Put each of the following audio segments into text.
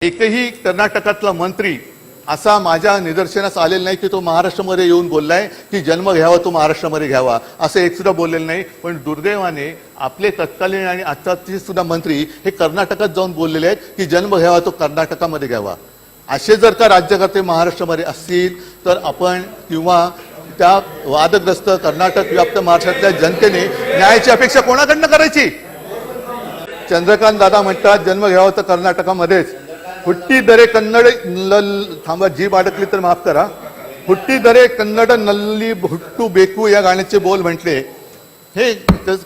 एकही कर्नाटकातला मंत्री असा माझ्या निदर्शनास आलेला नाही की तो महाराष्ट्रामध्ये येऊन बोललाय की जन्म घ्यावा तो महाराष्ट्रामध्ये घ्यावा, असं एक सुद्धा बोललेलं नाही. पण दुर्दैवाने आपले तत्कालीन आणि आत्ताचे सुद्धा मंत्री हे कर्नाटकात जाऊन बोललेले आहेत की जन्म घ्यावा तो कर्नाटकामध्ये घ्यावा. असे जर का राज्यकर्ते महाराष्ट्रामध्ये असतील तर आपण किंवा त्या वादग्रस्त कर्नाटक व्याप्त महाराष्ट्रातल्या जनतेने न्यायाची अपेक्षा कोणाकडनं करायची? चंद्रकांत दादा म्हणतात जन्म घ्यावा तर कर्नाटकामध्येच. हुट्टिदरे कन्नड थांबा, जीभ अडकली तर माफ करा. हुट्टिदरे कन्नड नल्ली हुट्टू बेकू या गाण्याचे बोल म्हटले. हे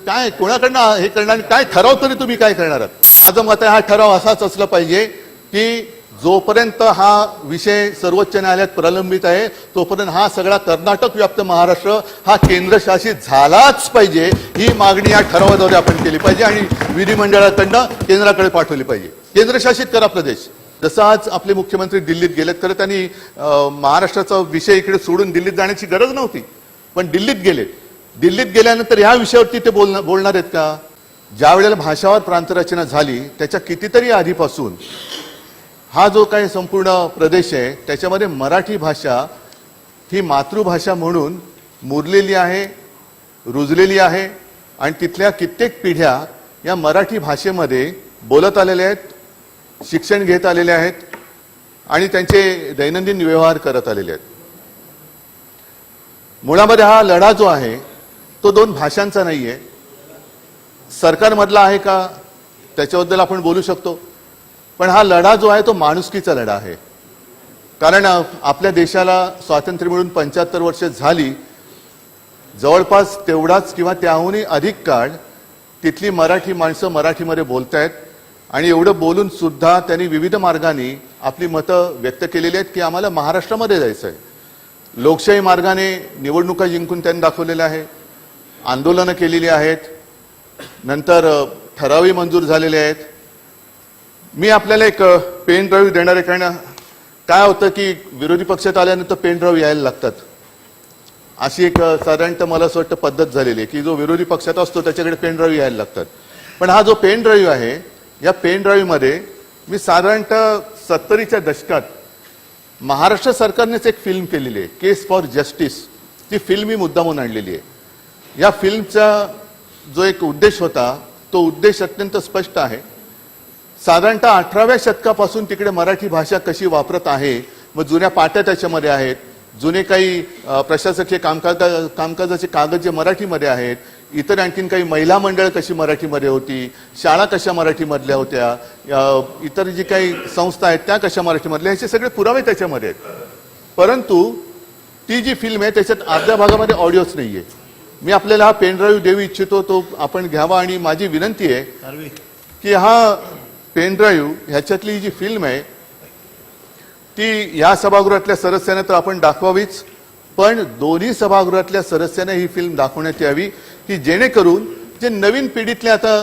काय कोणाकडनं हे करणार? काय ठराव तरी तुम्ही काय करणार आहात? माझं मत आहे हा ठराव असाच असला पाहिजे की जोपर्यंत हा विषय सर्वोच्च न्यायालयात प्रलंबित आहे तोपर्यंत हा सगळा कर्नाटक व्याप्त महाराष्ट्र हा केंद्रशासित झालाच पाहिजे. ही मागणी या ठरावाद्वारे आपण केली पाहिजे आणि विधिमंडळाकडनं केंद्राकडे पाठवली पाहिजे. केंद्रशासित करा प्रदेश. जसं आज आपले मुख्यमंत्री दिल्लीत गेलेत, खरं त्यांनी महाराष्ट्राचा विषय इकडे सोडून दिल्लीत जाण्याची गरज नव्हती, पण दिल्लीत गेलेत. दिल्लीत गेल्यानंतर ह्या विषयावरती ते बोलणार आहेत का? ज्या वेळेला भाषावर प्रांतरचना झाली त्याच्या कितीतरी आधीपासून हा जो काही संपूर्ण प्रदेश आहे त्याच्यामध्ये मराठी भाषा ही मातृभाषा म्हणून मुरलेली आहे, रुजलेली आहे आणि तिथल्या कित्येक पिढ्या या मराठी भाषेमध्ये बोलत आलेल्या आहेत, शिक्षण घेत आलेले आहेत आणि त्यांचे दैनंदिन व्यवहार करत आलेले आहेत. मुळामध्ये हा लढा जो आहे तो दोन भाषांचा नाहीये, सरकारमधला आहे का त्याच्याबद्दल आपण बोलू शकतो, पण हा लढा जो आहे तो माणुसकीचा लढा आहे. कारण आपल्या देशाला स्वातंत्र्य मिळून 75 वर्ष झाली. जवळपास तेवढाच किंवा त्याहूनही अधिक काळ तिथली मराठी माणसं मराठीमध्ये बोलतायत आणि एवढं बोलून सुद्धा त्यांनी विविध मार्गाने आपली मतं व्यक्त केलेली आहेत की आम्हाला महाराष्ट्रामध्ये जायचं आहे. लोकशाही मार्गाने निवडणुका जिंकून त्यांनी दाखवलेलं आहे, आंदोलनं केलेली आहेत, नंतर ठरावही मंजूर झालेले आहेत. मी आपल्याला एक पेन ड्राईव्ह देणार आहे. कारण काय होतं की विरोधी पक्षात आल्यानंतर पेन ड्राईव्ह यायला लागतात, अशी एक साधारणतः मला असं वाटतं पद्धत झालेली आहे की जो विरोधी पक्षात असतो त्याच्याकडे पेन ड्राईव्ह यायला लागतात. पण हा जो पेन ड्राईव्ह आहे या पेन ड्राईव्हमध्ये मी साधारणतः 70च्या दशकात महाराष्ट्र सरकारनेच एक फिल्म केलेली आहे, केस फॉर जस्टिस. ती फिल्म मी मुद्दामून आणलेली आहे. या फिल्मचा जो एक उद्देश होता तो उद्देश अत्यंत स्पष्ट आहे. साधारणतः 18व्या शतकापासून तिकडे मराठी भाषा कशी वापरत आहे, मग जुन्या पाट्या त्याच्यामध्ये आहेत, जुने काही प्रशासकीय कामकाजाचे कागद जे मराठीमध्ये आहेत, इतर आणखीन काही महिला मंडळ कशी मराठीमध्ये होती, शाळा कशा मराठीमधल्या होत्या, इतर जी काही संस्था आहेत त्या कशा मराठीमधल्या, ह्याचे सगळे पुरावे त्याच्यामध्ये आहेत. परंतु ती जी फिल्म आहे त्याच्यात अर्ध्या भागामध्ये ऑडिओच नाहीये. मी आपल्याला हा पेन ड्राईव्ह देऊ इच्छितो, तो आपण घ्यावा आणि माझी विनंती आहे की हा पेन ड्राईव्ह ह्याच्यातली जी फिल्म आहे ती या सभागृहातल्या सदस्यांना तर आपण दाखवावीच, पण दोन्ही सभागृहातल्या सदस्यांना ही फिल्म दाखवण्यात यावी की जेणेकरून जे नवीन पिढीतले आता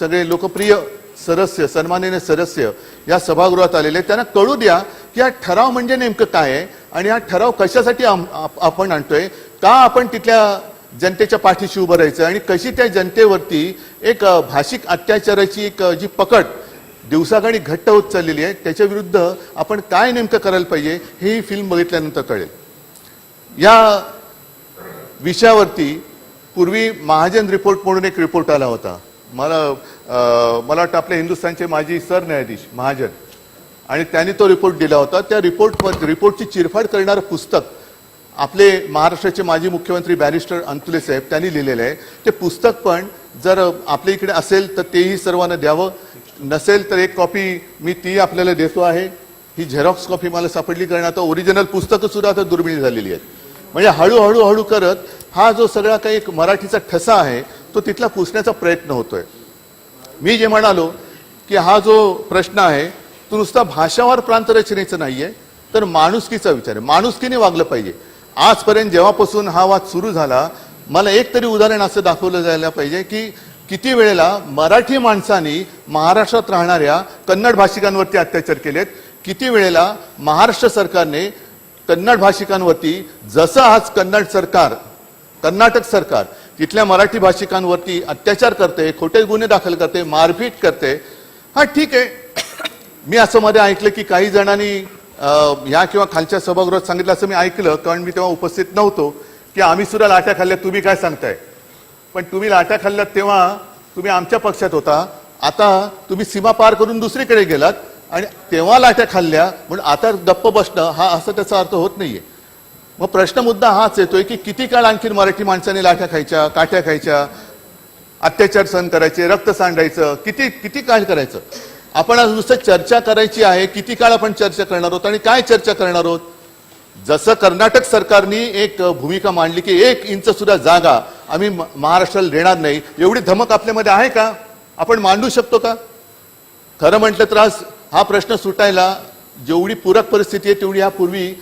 सगळे लोकप्रिय सदस्य, सन्माननीय सदस्य या सभागृहात आलेले त्यांना कळू द्या की हा ठराव म्हणजे नेमकं काय आहे आणि हा ठराव कशासाठी आपण आणतोय, का आपण तिथल्या जनतेच्या पाठीशी उभं राहायचं आणि कशी त्या जनतेवरती एक भाषिक अत्याचाराची एक जी पकड दिवसागणी घट्ट होत चाललेली आहे त्याच्या विरुद्ध आपण काय नेमकं करायला पाहिजे हे ही फिल्म बघितल्यानंतर कळेल. या विषयावरती पूर्वी महाजन रिपोर्ट म्हणून एक रिपोर्ट आला होता. मला वाटतं आपल्या हिंदुस्थानचे माजी सरन्यायाधीश महाजन, आणि त्यांनी तो रिपोर्ट दिला होता. त्या रिपोर्टची चिरफाड करणारं पुस्तक आपले महाराष्ट्राचे माजी मुख्यमंत्री बॅरिस्टर अंतुले साहेब त्यांनी लिहिलेलं आहे. ते पुस्तक पण जर आपल्या इकडे असेल तर तेही सर्वांना द्यावं, नसेल तर एक कॉपी मी ती आपल्याला देतो आहे. ही झेरॉक्स कॉपी मला सापडली, कारण आता ओरिजिनल पुस्तकं सुद्धा आता दुर्मिळ झालेली आहेत. म्हणजे हळूहळू करत हा जो सगळा काही एक मराठीचा ठसा आहे तो तिथला पुसण्याचा प्रयत्न होतोय. मी जे म्हणालो की हा जो प्रश्न आहे तो नुसता भाषावार प्रांतरचनेचा नाहीये तर माणुसकीचा विचार आहे. माणुसकीने वागलं पाहिजे. आजपर्यंत जेव्हापासून हा वाद सुरू झाला मला एक तरी उदाहरण असं दाखवलं जायला पाहिजे की किती वेळेला मराठी माणसांनी महाराष्ट्रात राहणाऱ्या कन्नड भाषिकांवरती अत्याचार केलेत, किती वेळेला महाराष्ट्र सरकारने कन्नड भाषिकांवरती, जसं आज कर्नाटक सरकार तिथल्या मराठी भाषिकांवरती अत्याचार करते, खोटे गुन्हे दाखल करते, मारपीट करते. हा ठीक आहे, मी असं मध्ये ऐकलं की काही जणांनी या किंवा खालच्या सभागृहात सांगितलं, असं मी ऐकलं, कारण मी तेव्हा उपस्थित नव्हतो, की आम्ही सुद्धा लाट्या खाल्ल्या, तुम्ही काय सांगताय? पण तुम्ही लाट्या खाल्ल्यात तेव्हा तुम्ही आमच्या पक्षात होता, आता तुम्ही सीमा पार करून दुसरीकडे गेलात आणि तेव्हा लाट्या खाल्ल्या म्हणून आता गप्प बसणं हा असं त्याचा अर्थ होत नाहीये. मग प्रश्न मुद्दा हाच येतोय की किती काळ आणखी मराठी माणसाने लाट्या खायच्या, काठ्या खायच्या, अत्याचार सहन करायचे, रक्त सांडायचं, किती किती काळ करायचं? आपण आज नुसतं चर्चा करायची आहे, किती काळ आपण चर्चा करणार आहोत आणि काय चर्चा करणार आहोत? जसं कर्नाटक सरकारने एक भूमिका मांडली की 1 इंच सुद्धा जागा आम्ही महाराष्ट्राला देणार नाही, एवढी धमक आपल्यामध्ये आहे का? आपण मांडू शकतो का? खरं म्हटलं तर आज हा प्रश्न सुटायला जेवढी पूरक परिस्थिती आहे तेवढी यापूर्वी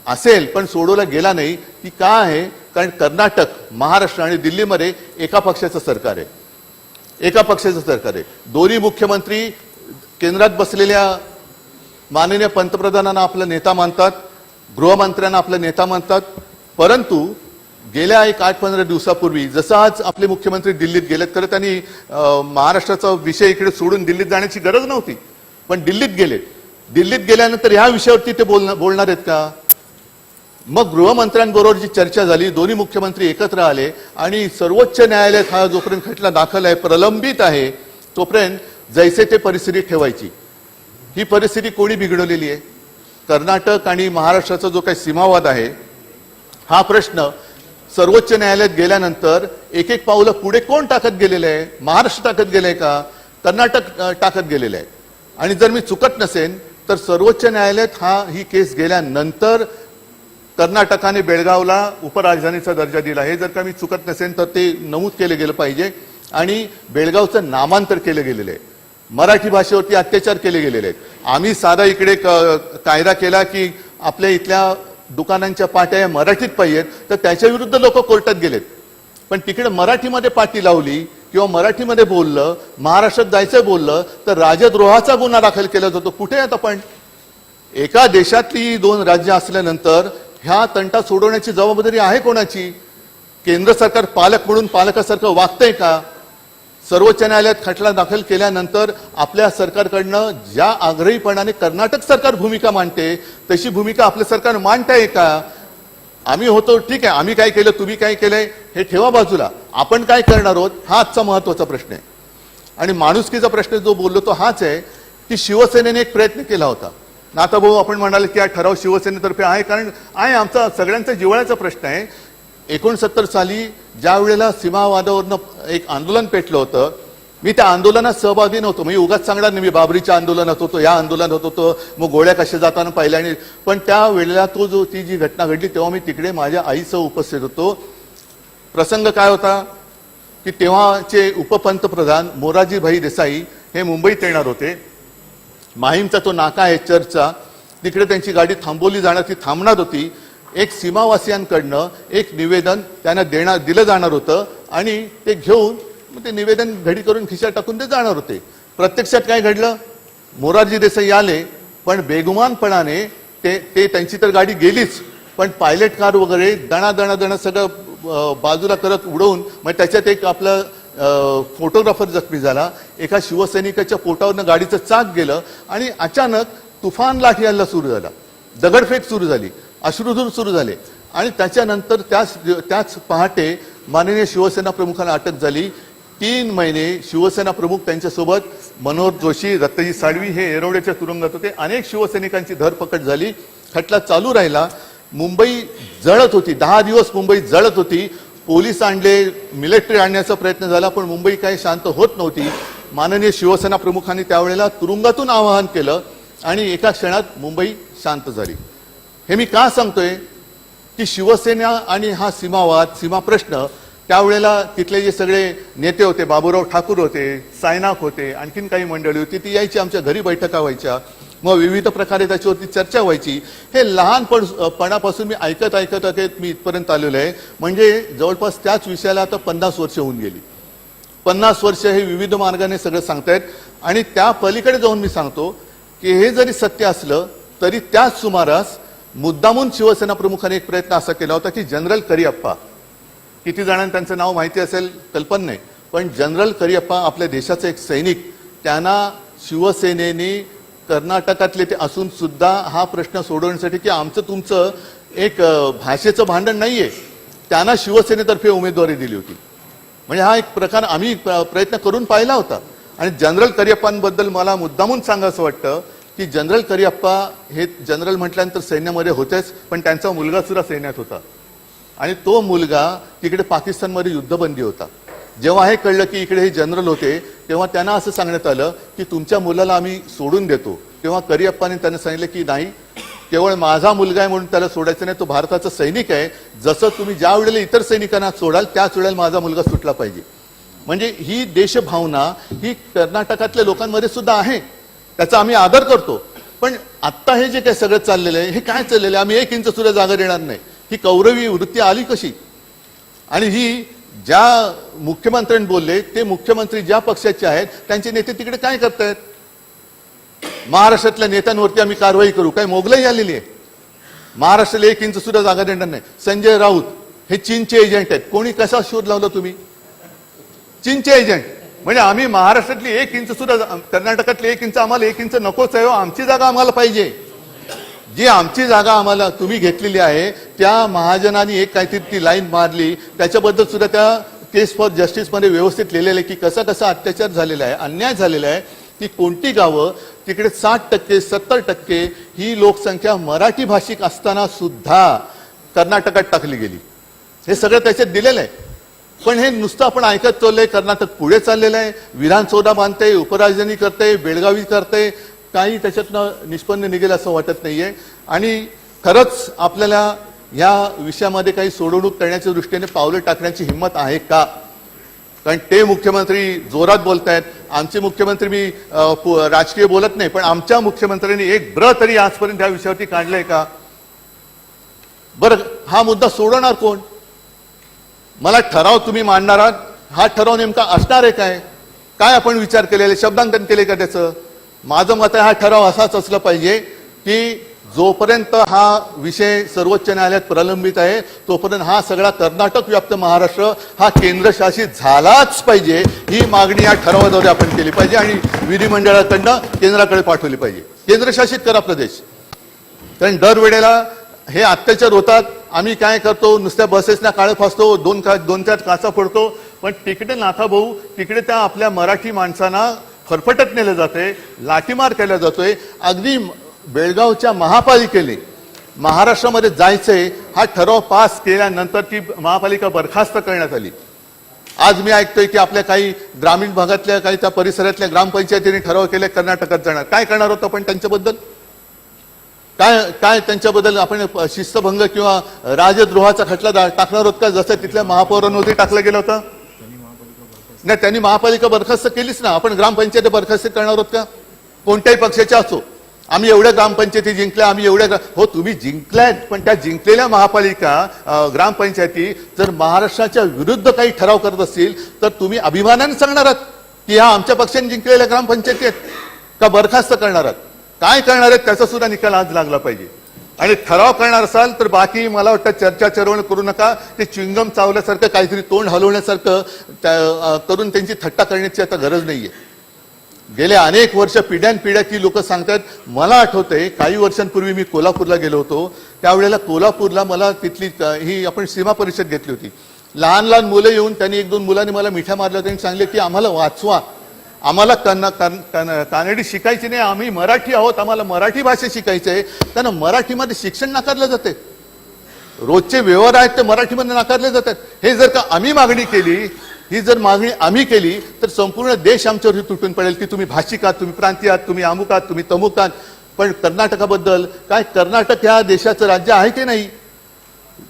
असेल, पण सोडवला गेला नाही. ती का आहे? कारण कर्नाटक, महाराष्ट्र आणि दिल्लीमध्ये एका पक्षाचं सरकार आहे, एका पक्षाचं सरकार आहे. दोन्ही मुख्यमंत्री केंद्रात बसलेल्या माननीय पंतप्रधानांना आपला नेता मानतात, गृहमंत्र्यांना आपला नेता मानतात. परंतु गेल्या 8-15 दिवसापूर्वी जसं आज आपले मुख्यमंत्री दिल्लीत गेलेत, खरं त्यांनी महाराष्ट्राचा विषय इकडे सोडून दिल्लीत जाण्याची गरज नव्हती, पण दिल्लीत गेले. दिल्लीत गेल्यानंतर ह्या विषयावरती ते बोलणार आहेत का? मग गृहमंत्र्यांबरोबर जी चर्चा झाली, दोन्ही मुख्यमंत्री एकत्र आले आणि सर्वोच्च न्यायालयात हा जोपर्यंत खटला दाखल आहे, प्रलंबित आहे, तोपर्यंत जैसे ते परिस्थिती ठेवायची. ही परिस्थिती कोणी बिघडवलेली आहे? कर्नाटक आणि महाराष्ट्राचा जो काही सीमावाद आहे, हा प्रश्न सर्वोच्च न्यायालयात गेल्यानंतर एक एक पावलं पुढे कोण टाकत गेलेलं आहे? महाराष्ट्र टाकत गेले का? कर्नाटक टाकत गेलेलं आहे. आणि जर मी चुकत नसेन तर सर्वोच्च न्यायालयात ही केस गेल्यानंतर कर्नाटकाने बेळगावला उपराजधानीचा दर्जा दिला. हे जर का मी चुकत नसेल तर ते नमूद केलं गेलं पाहिजे. आणि बेळगावचं नामांतर केलं गेलेलं आहे. मराठी भाषेवरती अत्याचार केले गेलेले आहेत. आम्ही साधा इकडे कायदा केला की आपल्या इथल्या दुकानांच्या पाट्या मराठीत पाहिजेत, तर त्याच्या विरुद्ध लोक कोर्टात गेलेत. पण तिकडे मराठीमध्ये पाटी लावली किंवा मराठीमध्ये बोललं, महाराष्ट्रात जायचं बोललं तर राजद्रोहाचा गुन्हा दाखल केला जातो. कुठे आहेत आपण? एका देशातली 2 राज्य असल्यानंतर ह्या तंटा सोडवण्याची जबाबदारी आहे कोणाची? केंद्र सरकार पालक म्हणून पालकासारखं वागतंय का? सर्वोच्च न्यायालयात खटला दाखल केल्यानंतर आपल्या सरकारकडनं ज्या आग्रहीपणाने कर्नाटक सरकार भूमिका मांडते तशी भूमिका आपलं सरकार मांडताय का? आम्ही होतो ठीक आहे, आम्ही काय केलं, तुम्ही काय केलंय हे ठेवा बाजूला, आपण काय करणार आहोत हा आजचा महत्वाचा प्रश्न आहे. आणि माणुसकीचा प्रश्न जो बोललो तो हाच आहे की शिवसेनेने एक प्रयत्न केला होता. नाथाभाऊ आपण म्हणाले की हा ठराव शिवसेनेतर्फे आहे, कारण आहे आमचा सगळ्यांचा जिव्हाळ्याचा प्रश्न आहे. 69 साली ज्या वेळेला सीमावादावरनं एक आंदोलन पेटलं होतं, मी त्या आंदोलनात सहभागी नव्हतो. मी उगाच सांगणार नाही मी बाबरीच्या आंदोलनात होतो, या आंदोलनात होतो, मग गोळ्या कशा जाताना पाहिल्या. आणि पण त्या वेळेला ती जी घटना घडली तेव्हा मी तिकडे माझ्या आईसह उपस्थित होतो. प्रसंग काय होता की तेव्हाचे उपपंतप्रधान मोरारजीभाई देसाई हे मुंबईत येणार होते. माहीमचा तो नाका आहे चर्चचा, तिकडे त्यांची गाडी थांबवली जाणार, ती थांबणार होती. एक सीमावासियांकडनं एक निवेदन त्यांना दिलं जाणार होतं आणि ते घेऊन मग ते निवेदन घडी करून खिशात टाकून ते जाणार होते. प्रत्यक्षात काय घडलं? मोरारजी देसाई आले, पण बेगुमानपणाने ते त्यांची तर गाडी गेलीच, पण पायलट कार वगैरे दणा सगळं बाजूला करत उडवून, मग त्याच्यात एक आपलं फोटोग्राफर जखमी झाला. एका शिवसैनिकाच्या पोटावरनं गाडीचं चाक गेलं आणि अचानक तुफान लाठी हल्ला सुरू झाला, दगडफेक सुरू झाली, अश्रुधूर सुरू झाले. आणि त्याच्यानंतर त्याच पहाटे माननीय शिवसेना प्रमुखांना अटक झाली. 3 महिने शिवसेना प्रमुख त्यांच्यासोबत मनोहर जोशी, दत्तजी साळवी हे येरवड्याच्या तुरुंगात होते. अनेक शिवसैनिकांची धरपकड झाली. खटला चालू राहिला. मुंबई जळत होती, 10 दिवस मुंबई जळत होती. पोलीस आणले, मिलिटरी आणण्याचा प्रयत्न झाला, पण मुंबई काही शांत होत नव्हती. माननीय शिवसेना प्रमुखांनी त्यावेळेला तुरुंगातून आवाहन केलं आणि एका क्षणात मुंबई शांत झाली. हे मी का सांगतोय की शिवसेना आणि हा सीमा प्रश्न त्यावेळेला तिथले जे सगळे नेते होते, बाबूराव ठाकूर होते, सायनाक होते, आणखीन काही मंडळी होती, ती यायची, आमच्या घरी बैठका व्हायच्या, मग विविध प्रकारे त्याच्यावरती चर्चा व्हायची. हे लहानपणापासून मी ऐकत मी इथपर्यंत आलेलो आहे. म्हणजे जवळपास त्याच विषयाला आता 50 वर्ष होऊन गेली. 50 वर्ष हे विविध मार्गाने सगळं सांगतायत. आणि त्या पलीकडे जाऊन मी सांगतो की हे जरी सत्य असलं तरी त्याच सुमारास मुद्दामून शिवसेना प्रमुखाने एक प्रयत्न असा केला होता की जनरल करिअप्पा, किती जणांना त्यांचं नाव माहिती असेल कल्पना नाही, पण जनरल करिअप्पा आपल्या देशाचे एक सैनिक, त्यांना शिवसेनेने कर्नाटकातले ते असून सुद्धा हा प्रश्न सोडवण्यासाठी की आमचं तुमचं एक भाषेचं भांडण नाहीये, त्यांना शिवसेनेतर्फे उमेदवारी दिली होती. म्हणजे हा एक प्रकार आम्ही प्रयत्न करून पाहिला होता. आणि जनरल करियप्पांबद्दल मला मुद्दामून सांगायचं वाटतं की जनरल करियप्पा हे जनरल म्हटल्यानंतर सैन्यामध्ये होतेच, पण त्यांचा मुलगा सुद्धा सैन्यात होता आणि तो मुलगा तिकडे पाकिस्तानमध्ये युद्धबंदी होता. जेव्हा हे कळलं की इकडे हे जनरल होते तेव्हा त्यांना असं सांगण्यात आलं की तुमच्या मुलाला आम्ही सोडून देतो. तेव्हा करियप्पाने त्यांना सांगितलं की नाही, केवळ माझा मुलगा आहे म्हणून त्याला सोडायचं नाही, तो भारताचा सैनिक आहे. जसं तुम्ही ज्या वेळेला इतर सैनिकांना सोडाल त्याच वेळेला माझा मुलगा सुटला पाहिजे. म्हणजे ही देशभावना ही कर्नाटकातल्या लोकांमध्ये सुद्धा आहे, त्याचा आम्ही आदर करतो. पण आता हे जे काही सगळं चाललेलं आहे हे काय चाललेलं आहे, आम्ही 1 इंच सुद्धा जागा देणार नाही, ही कौरवी वृत्ती आली कशी? आणि ही ज्या मुख्यमंत्र्यांनी बोलले ते मुख्यमंत्री ज्या पक्षाचे आहेत त्यांचे नेते तिकडे काय करतायत? महाराष्ट्रातल्या नेत्यांवरती आम्ही कारवाई करू, काय मोगलाई आलेली आहे? महाराष्ट्राला 1 इंच सुद्धा जागा देणार नाही. संजय राऊत हे चीनचे एजंट आहेत. कोणी कसा शोध लावला तुम्ही? चीनचे एजंट. म्हणजे आम्ही महाराष्ट्रातली 1 इंच सुद्धा, कर्नाटकातली 1 इंच आम्हाला 1 इंच नकोच आहे, आमची जागा आम्हाला पाहिजे. जी आमची जागा आम्हाला तुम्ही घेतलेली आहे त्या महाजनांनी एक काहीतरी ती लाईन मारली, त्याच्याबद्दल सुद्धा त्या केस फॉर जस्टिसमध्ये व्यवस्थित लिहिलेलं आहे की कसा कसा अत्याचार झालेला आहे, अन्याय झालेला आहे. ती कोणती गावं तिकडे 60% 70% ही लोकसंख्या मराठी भाषिक असताना सुद्धा कर्नाटकात टाकली गेली. हे सगळं त्याच्यात दिलेलं आहे. पण हे नुसतं आपण ऐकत चाललंय. कर्नाटक पुढे चाललेलं आहे, विधानसौधा बांधते, उपराजधानी करते, बेळगावी करते, काही त्याच्यातनं निष्पन्न निघेल असं वाटत नाहीये. आणि खरंच आपल्याला या विषयामध्ये काही सोडवणूक करण्याच्या दृष्टीने पावलं टाकण्याची हिंमत आहे का? कारण ते मुख्यमंत्री जोरात बोलतायत, आमचे मुख्यमंत्री, मी राजकीय बोलत नाही, पण आमच्या मुख्यमंत्र्यांनी एक ब्र तरी आजपर्यंत या विषयावरती काढलंय का? बरं, हा मुद्दा सोडवणार कोण? मला ठराव तुम्ही मांडणार आहात, हा ठराव नेमका असणार आहे काय? काय आपण विचार केलेले, शब्दांकन केले का त्याचं? माझं मत आहे हा ठराव असाच असला पाहिजे की जोपर्यंत हा विषय सर्वोच्च न्यायालयात प्रलंबित आहे तोपर्यंत हा सगळा कर्नाटक व्याप्त महाराष्ट्र हा केंद्रशासित झालाच पाहिजे. ही मागणी या ठरावाद्वारे आपण केली पाहिजे आणि विधिमंडळाकडनं केंद्राकडे पाठवली पाहिजे. केंद्रशासित करा प्रदेश. कारण दरवेळेला हे अत्याचार होतात. आम्ही काय करतो, नुसत्या बसेसना काळे फासतो, दोन चार काचा फोडतो, पण तिकडे नाथा भाऊ, तिकडे त्या आपल्या मराठी माणसांना फरफटत नेलं जाते, लाठीमार केला जातोय. अगदी बेळगावच्या महापालिकेने महाराष्ट्रामध्ये जायचंय हा ठराव पास केल्यानंतर ती महापालिका बरखास्त करण्यात आली. आज मी ऐकतोय की आपल्या काही ग्रामीण भागातल्या काही त्या परिसरातल्या ग्रामपंचायतीने ठराव केले कर्नाटकात जाणार. काय करणार होतं आपण त्यांच्याबद्दल? काय त्यांच्याबद्दल आपण शिस्तभंग किंवा राजद्रोहाचा खटला टाकणार होत का, जसं तिथल्या महापौरांवरती टाकलं गेलं होतं? नाही, त्यांनी महापालिका बरखास्त केलीच ना. आपण ग्रामपंचायत बरखास्त करणार आहोत का? कोणत्याही पक्षाच्या असो. आम्ही एवढ्या ग्रामपंचायती जिंकल्या, आम्ही एवढ्या, हो तुम्ही जिंकल्यात, पण त्या जिंकलेल्या महापालिका ग्रामपंचायती जर महाराष्ट्राच्या विरुद्ध काही ठराव करत असतील तर तुम्ही अभिमानाने सांगणार आहात की ह्या आमच्या पक्षाने जिंकलेल्या ग्रामपंचायती आहेत का बरखास्त करणार आहात? काय करणार आहेत त्याचा सुद्धा निकाल आज लागला पाहिजे. आणि ठराव करणार असाल तर बाकी मला वाटतं चर्चा चरवण करू नका. ते च्युइंगम चावल्यासारखं काहीतरी तोंड हलवण्यासारखं करून त्यांची थट्टा करण्याची आता गरज नाहीये. गेल्या अनेक वर्ष पिढ्यानपिढ्या की लोक सांगतात. मला आठवतंय काही वर्षांपूर्वी मी कोल्हापूरला गेलो होतो, त्यावेळेला कोल्हापूरला मला तिथली ही आपण सीमा परिषद घेतली होती. लहान लहान मुलं येऊन त्यांनी 1-2 मुलांनी मला मिठ्या मारल्या होत्या आणि सांगले की आम्हाला वाचवा, आम्हाला कानडी शिकायची नाही, आम्ही मराठी आहोत, आम्हाला मराठी भाषा शिकायची आहे. त्यांना मराठीमध्ये शिक्षण नाकारलं जाते. रोजचे व्यवहार आहेत ते मराठीमध्ये नाकारले जातात. हे जर का आम्ही मागणी केली, ही जर मागणी आम्ही केली तर संपूर्ण देश आमच्यावरती तुटून पडेल की तुम्ही भाषिक आहात, तुम्ही प्रांतीय आहात, तुम्ही अमुक आहात, तुम्ही तमुक आहात. पण कर्नाटकाबद्दल काय, कर्नाटक ह्या देशाचं राज्य आहे की नाही?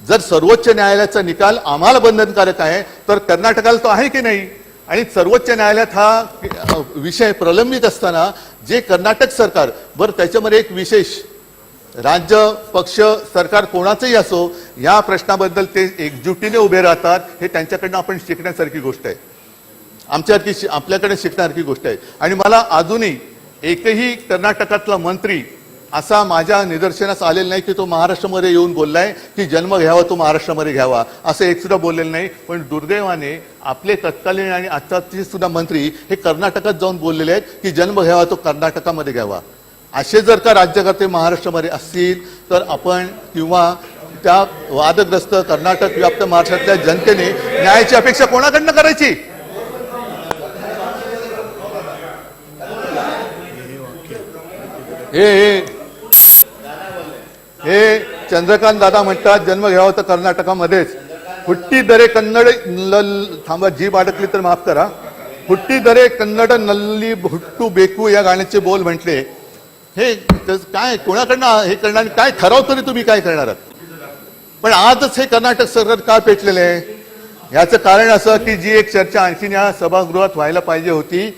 जर सर्वोच्च न्यायालयाचा निकाल आम्हाला बंधनकारक आहे तर कर्नाटकाला तो आहे की नाही? आणि सर्वोच्च न्यायालयात हा विषय प्रलंबित असताना जे कर्नाटक सरकार, बरं त्याच्यामध्ये एक विशेष, राज्य पक्ष सरकार कोणाचंही असो या प्रश्नाबद्दल ते एकजुटीने उभे राहतात. हे त्यांच्याकडनं आपण शिकण्यासारखी गोष्ट आहे, आपल्याकडे शिकण्यासारखी गोष्ट आहे. आणि मला अजूनही एकही कर्नाटकातला मंत्री असा माझ्या निदर्शनास आलेला नाही की तो महाराष्ट्रामध्ये येऊन बोललाय की जन्म घ्यावा तो महाराष्ट्रामध्ये घ्यावा, असं एक सुद्धा बोललेलं नाही. पण दुर्दैवाने आपले तत्कालीन आणि आजचे सुद्धा मंत्री हे कर्नाटकात जाऊन बोललेले आहेत की जन्म घ्यावा तो कर्नाटकामध्ये घ्यावा. असे जर का राज्यकर्ते महाराष्ट्रामध्ये असतील तर आपण किंवा त्या वादग्रस्त कर्नाटक व्याप्त महाराष्ट्रातल्या जनतेने न्यायाची अपेक्षा कोणाकडनं करायची? हे चंद्रकांत दादा म्हणतात जन्म घ्यावा तर कर्नाटकामध्येच. हुट्टीदरे कन्नड थांबा, जीभ अडकली तर माफ करा. हुट्टीदरे कन्नड नल्ली हुट्टू बेकू या गाण्याचे बोल म्हटले. हे काय कोणाकडनं हे करणार? काय ठराव तरी तुम्ही काय करणार आहात? पण आजच हे कर्नाटक सरकार का पेटलेलं आहे? याचं कारण असं की जी एक चर्चा आणखीन या सभागृहात व्हायला पाहिजे होती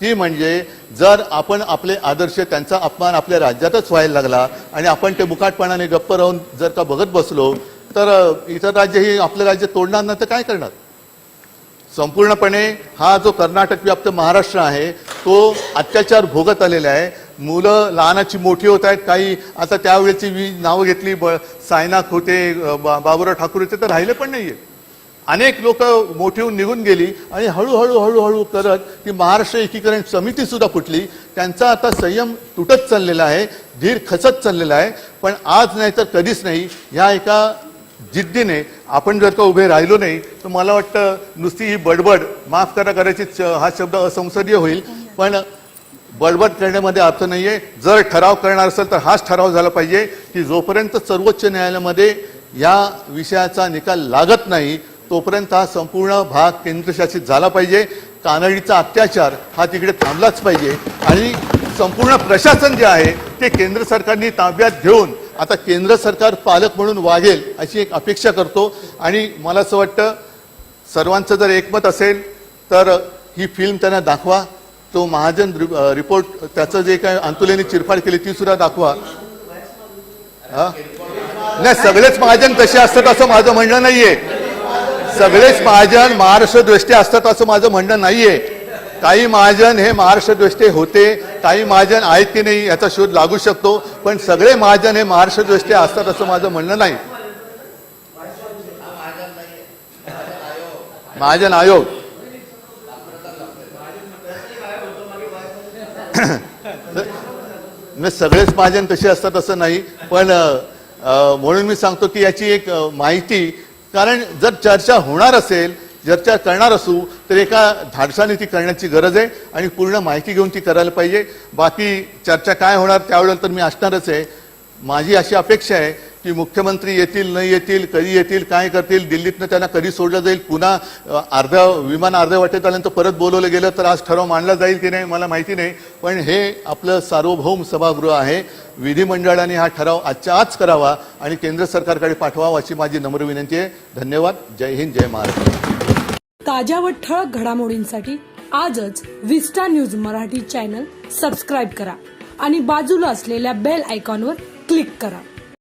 ती म्हणजे जर आपण आपले आदर्श त्यांचा अपमान आपल्या राज्यातच व्हायला लागला आणि आपण ते मुकाटपणाने गप्प राहून जर का बघत बसलो तर इतर राज्य ही आपलं राज्य तोडणार नाही तर काय करणार? संपूर्णपणे हा जो कर्नाटक व्याप्त महाराष्ट्र आहे तो अत्याचार भोगत आलेला आहे. मुलं लहानाची मोठी होत आहेत. काही आता त्यावेळेची नावं घेतली, सायनाक होते, बाबुराव ठाकूर होते, तर राहिले पण नाहीये. अनेक लोक मोठी होऊन निघून गेली आणि हळूहळू हळूहळू करत ती महाराष्ट्र एकीकरण समिती सुद्धा फुटली. त्यांचा आता संयम तुटत चाललेला आहे, धीर खचत चाललेला आहे. पण आज नाही तर कधीच नाही ह्या एका जिद्दीने आपण जर का उभे राहिलो नाही तर मला वाटतं नुसती ही बडबड, माफ करा करायची हा शब्द असंसदीय होईल, पण बडबड करण्यामध्ये अर्थ नाहीये. जर ठराव करणार असेल तर हाच ठराव झाला पाहिजे की जोपर्यंत सर्वोच्च न्यायालयामध्ये या विषयाचा निकाल लागत नाही तोपर्यंत हा संपूर्ण भाग केंद्रशासित झाला पाहिजे. कानडीचा अत्याचार हा तिकडे थांबलाच पाहिजे आणि संपूर्ण प्रशासन जे आहे ते केंद्र सरकारने ताब्यात घेऊन आता केंद्र सरकार पालक म्हणून वागेल अशी एक अपेक्षा करतो. आणि मला असं वाटतं सर्वांचं जर एकमत असेल तर ही फिल्म त्यांना दाखवा. तो महाजन रिपोर्ट त्याचं जे काय अंतुलेने चिरफाड केली ती सुद्धा दाखवा. नाही, सगळेच महाजन तसे असतात असं माझं म्हणणं नाहीये. सगळेच महाजन महाराष्ट्र द्वेष्टे असतात असं माझं म्हणणं नाहीये. काही महाजन हे महाराष्ट्र द्वेष्टे होते, काही महाजन आहेत की नाही याचा शोध लागू शकतो, पण सगळे महाजन हे महाराष्ट्र द्वेष्टे असतात असं माझं म्हणणं नाही. महाजन आयोग सगळेच महाजन तसे असतात असं नाही, पण म्हणून मी सांगतो की याची एक माहिती, कारण जर चर्चा होणार असेल, चर्चा करणार असू तर एका धाडसाने ती करण्याची गरज आहे आणि पूर्ण माहिती घेऊन ती करायला पाहिजे. बाकी चर्चा काय होणार त्यावेळेला तर मी असणारच आहे. माझी अशी अपेक्षा आहे की मुख्यमंत्री येतील, नाही येतील, कधी येतील, काय करतील, दिल्लीतनं त्यांना कधी सोडलं जाईल, पुन्हा विमान अर्ध्या वाटेत आल्यानंतर परत बोलवलं गेलं तर आज ठराव मांडला जाईल की नाही मला माहिती नाही. पण हे आपलं सार्वभौम सभागृह आहे. विधिमंडळाने हा ठराव आजच्या आज करावा आणि केंद्र सरकारकडे पाठवावा अशी माझी नम्र विनंती आहे. धन्यवाद. जय हिंद, जय महाराष्ट्र. ताज्या व ठळक घडामोडींसाठी आजच विस्टा न्यूज मराठी चॅनल सबस्क्राईब करा आणि बाजूला असलेल्या बेल आयकॉनवर क्लिक करा.